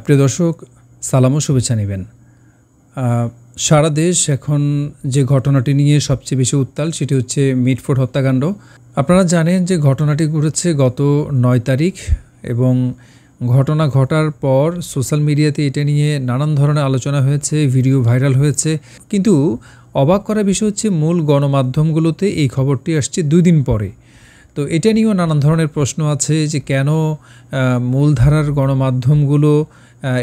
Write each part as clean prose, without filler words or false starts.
প্রিয় দর্শক, সালাম ও শুভেচ্ছা নেবেন। সারা দেশ এখন যে ঘটনাটি নিয়ে সবচেয়ে বেশি উত্তাল সেটি হচ্ছে মিটফোর্ড হত্যাকাণ্ড। আপনারা জানেন যে ঘটনাটি ঘটেছে গত 9 তারিখ এবং ঘটনা ঘটার পর সোশ্যাল মিডিয়াতে এটা নিয়ে নানান ধরনের আলোচনা হয়েছে, ভিডিও ভাইরাল হয়েছে। কিন্তু অবাক করার বিষয় হচ্ছে মূল গণমাধ্যমগুলোতে এই খবরটি আসছে 2 দিন পরে। তো এটা নিয়েও নানান ধরনের প্রশ্ন আছে যে কেন মূলধারার গণমাধ্যমগুলো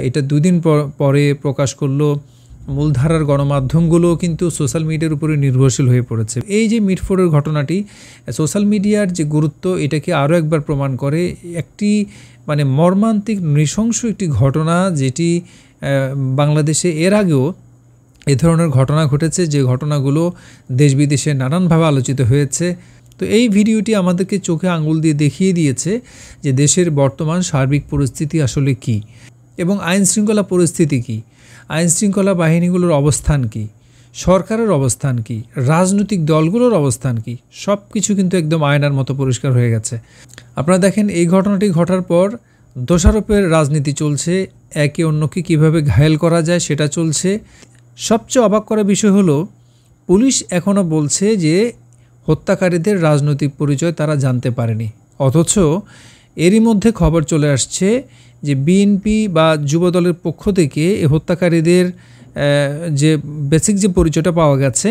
এটা 2 দিন পরে প্রকাশ করলো। মূলধারার গণমাধ্যমগুলো কিন্তু সোশ্যাল মিডিয়ার উপরে নির্ভরশীল হয়ে পড়েছে। এই যে মিটফোর্ডের ঘটনাটি সোশ্যাল মিডিয়ার যে গুরুত্ব এটাকে আরও একবার প্রমাণ করে। একটি মর্মান্তিক নৃশংস একটি ঘটনা, যেটি বাংলাদেশে এর আগেও এ ধরনের ঘটনা ঘটেছে, যে ঘটনাগুলো দেশ বিদেশে নানানভাবে আলোচিত হয়েছে। তো এই ভিডিওটি আমাদেরকে চোখে আঙুল দিয়ে দেখিয়ে দিয়েছে যে দেশের বর্তমান সার্বিক পরিস্থিতি আসলে কী এবং আইনশৃঙ্খলা পরিস্থিতি কী, আইনশৃঙ্খলা বাহিনীগুলোর অবস্থান কী, সরকারের অবস্থান কী, রাজনৈতিক দলগুলোর অবস্থান কী, সব কিছু কিন্তু একদম আয়নার মতো পরিষ্কার হয়ে গেছে। আপনারা দেখেন, এই ঘটনাটি ঘটার পর দোষারোপের রাজনীতি চলছে, একে অন্যকে কীভাবে ঘায়েল করা যায় সেটা চলছে। সবচেয়ে অবাক করা বিষয় হলো, পুলিশ এখনও বলছে যে হত্যাকারীদের রাজনৈতিক পরিচয় তারা জানতে পারেনি, অথচ এরই মধ্যে খবর চলে আসছে যে বিএনপি বা যুবদলের পক্ষ থেকে এই হত্যাকারীদের যে বেসিক যে পরিচয়টা পাওয়া গেছে,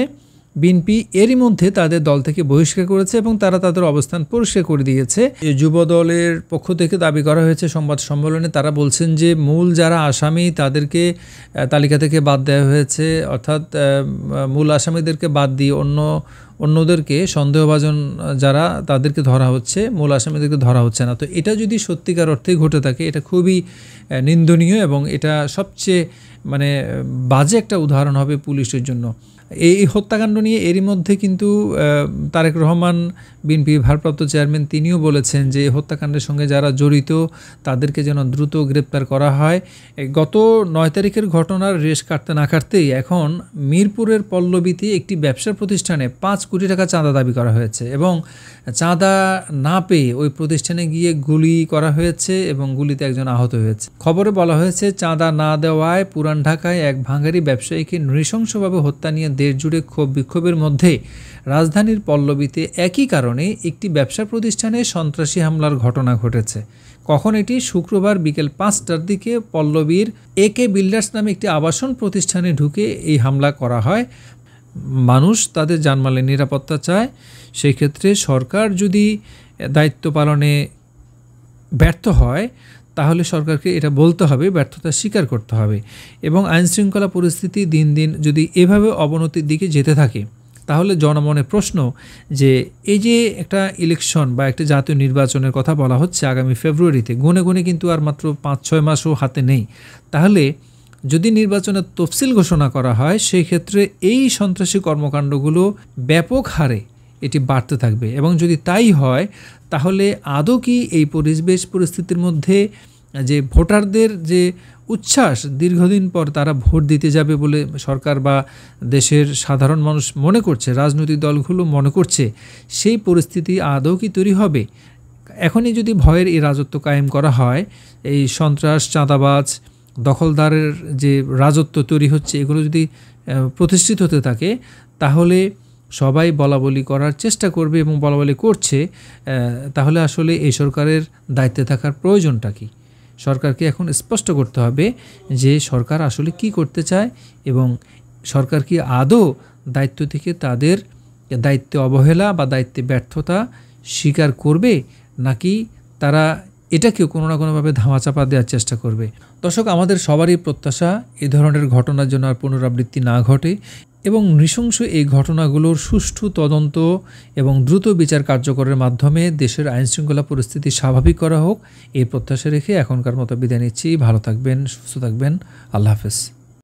বিএনপি এরই মধ্যে তাদের দল থেকে বহিষ্কার করেছে এবং তারা তাদের অবস্থান পরিষ্কার করে দিয়েছে। যুবদলের পক্ষ থেকে দাবি করা হয়েছে সংবাদ সম্মেলনে, তারা বলছেন যে মূল যারা আসামি তাদেরকে তালিকা থেকে বাদ দেওয়া হয়েছে, অর্থাৎ মূল আসামিদেরকে বাদ দিয়ে অন্যদেরকে সন্দেহভাজন যারা তাদেরকে ধরা হচ্ছে, মূল আসামিদেরকে ধরা হচ্ছে না। তো এটা যদি সত্যিকার অর্থেই ঘটে থাকে এটা খুবই নিন্দনীয় এবং এটা সবচেয়ে বাজে একটা উদাহরণ হবে পুলিশের জন্য। এই হত্যাকাণ্ড নিয়ে এরই মধ্যে কিন্তু তারেক রহমান, বিএনপির ভারপ্রাপ্ত চেয়ারম্যান, তিনিও বলেছেন যে হত্যাকাণ্ডের সঙ্গে যারা জড়িত তাদেরকে যেন দ্রুত গ্রেপ্তার করা হয়। গত 9 তারিখের ঘটনার রেশ কাটতে না কাটতেই এখন মিরপুরের পল্লবীতে একটি ব্যবসা প্রতিষ্ঠানে 5 কোটি টাকা চাঁদা দাবি করা হয়েছে এবং চাঁদা না পেয়ে ওই প্রতিষ্ঠানে গিয়ে গুলি করা হয়েছে এবং গুলিতে একজন আহত হয়েছে। খবরে বলা হয়েছে চাঁদা না দেওয়ায় পুরান ঢাকায় এক ভাঙারি ব্যবসায়ীকে নৃশংসভাবে হত্যা নিয়ে দেশ জুড়ে ক্ষোভ বিক্ষোভের মধ্যে রাজধানীর পল্লবীতে একই কারণে একটি ব্যবসা প্রতিষ্ঠানে সন্ত্রাসী হামলার ঘটনা ঘটেছে। কখন এটি? শুক্রবার বিকেল 5টার দিকে পল্লবীর একে বিল্ডার্স নামে একটি আবাসন প্রতিষ্ঠানে ঢুকে এই হামলা করা হয়। মানুষ তাদের জানমালের নিরাপত্তা চায়, সেই ক্ষেত্রে সরকার যদি দায়িত্ব পালনে ব্যর্থ হয় তাহলে সরকারকে এটা বলতে হবে, ব্যর্থতা স্বীকার করতে হবে। এবং আইনশৃঙ্খলা পরিস্থিতি দিন দিন যদি এভাবে অবনতির দিকে যেতে থাকে তাহলে জনমনে প্রশ্ন যে এই যে একটা ইলেকশন বা একটা জাতীয় নির্বাচনের কথা বলা হচ্ছে আগামী ফেব্রুয়ারিতে, গুনে গুনে কিন্তু আর মাত্র 5-6 মাসও হাতে নেই, তাহলে যদি নির্বাচনের তফসিল ঘোষণা করা হয় সেই ক্ষেত্রে এই সন্ত্রাসী কর্মকাণ্ডগুলো ব্যাপক হারে এটি বাড়তে থাকবে। এবং যদি তাই হয় তাহলে আদৌ কি এই পরিস্থিতির মধ্যে যে ভোটারদের যে উচ্ছ্বাস, দীর্ঘদিন পর তারা ভোট দিতে যাবে বলে সরকার বা দেশের সাধারণ মানুষ মনে করছে, রাজনৈতিক দলগুলো মনে করছে, সেই পরিস্থিতি আদৌ কি তৈরি হবে? এখনই যদি ভয়ের এই রাজত্ব কায়েম করা হয়, এই সন্ত্রাস, চাঁদাবাজ, দখলদারের যে রাজত্ব তৈরি হচ্ছে এগুলো যদি প্রতিষ্ঠিত হতে থাকে তাহলে সবাই বলাবলি করার চেষ্টা করবে এবং বলাবলি করছে। তাহলে আসলে এই সরকারের দায়িত্বে থাকার প্রয়োজনটা কী? সরকারকে এখন স্পষ্ট করতে হবে যে সরকার আসলে কি করতে চায় এবং সরকার কি আদৌ দায়িত্ব থেকে তাদের দায়িত্বে অবহেলা বা দায়িত্বে ব্যর্থতা স্বীকার করবে, নাকি তারা এটাকেও কোনো না কোনোভাবে ধামাচাপা দেওয়ার চেষ্টা করবে। দর্শক, আমাদের সবারই প্রত্যাশা এ ধরনের ঘটনার জন্য আর পুনরাবৃত্তি না ঘটে এবং নৃশংস এই ঘটনাগুলোর সুষ্ঠু তদন্ত এবং দ্রুত বিচার কার্যকরের মাধ্যমে দেশের আইনশৃঙ্খলা পরিস্থিতি স্বাভাবিক করা হোক, এই প্রত্যাশা রেখে এখনকার মতো বিদায় নিচ্ছি। ভালো থাকবেন, সুস্থ থাকবেন। আল্লাহ হাফেজ।